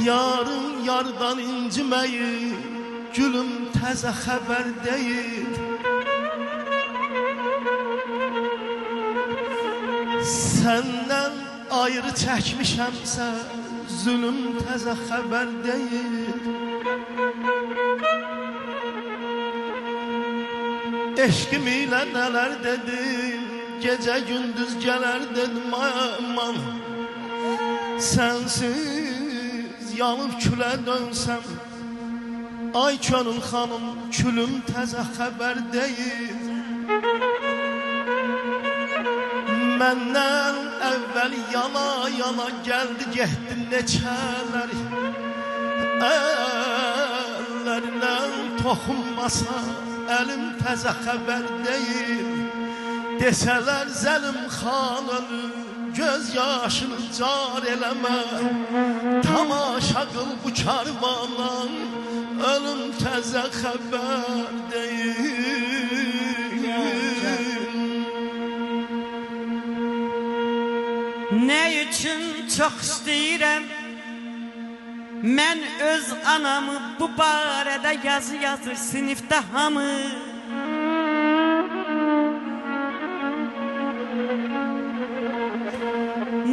Yarın yardan incimeyi gülüm təzə xəbər deyil. Səndən ayrı çəkmişəmsə zulüm təzə xəbər deyil. Eşqim ilə nələr dedim, gecə gündüz gələr dedim aman. Sənsiz yanıb külə dönsəm, ay könül xanım külüm təzə xəbər deyil. Məndən əvvəl yana yana gəldi getdi neçələr. Əllərindən toxunmasa əlim təzə xəbər deyil. Desələr zəlim xan ölür, göz yaşını car eləmə. Tamaşa qıl bu karvandan, ölüm təzə xəbər deyil. Ne üçün çox istəyirəm mən öz anamı, bu barədə yazı yazır sinifdə hamı.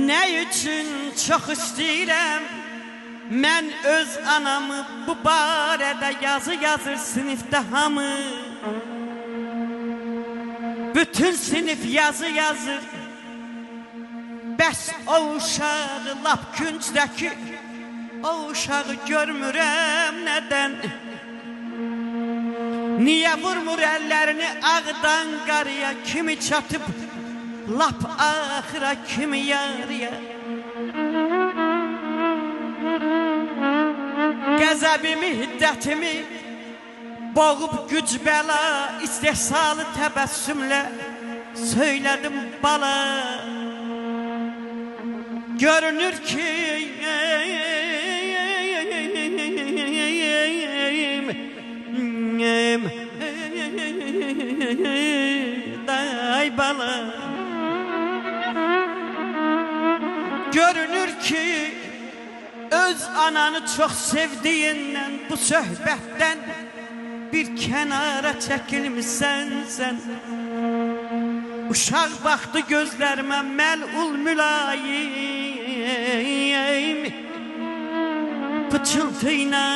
Ne üçün çox istəyirəm mən öz anamı, bu barədə yazı yazır sinifdə hamı. Bütün sinif yazı yazır, bəs o uşağı lap küncdəki o uşağı görmürəm nədən? Niyə vurmur əllərini ağdan qarıya kimi çatıb lap axıra kimi yarıya? Qəzəbimi, hiddətimi boğub güc bəla, istehsalı təbəssümlə söylədim bala. Görünür ki day bala, görünür ki öz ananı çok sevdiğinden bu söhbətdən bir kənara çəkilmişsən sən. Uşaq baxdı gözlərimə məlul mülayim, pıçıltıyla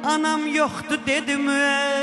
anam yoxdu dedi müəllim.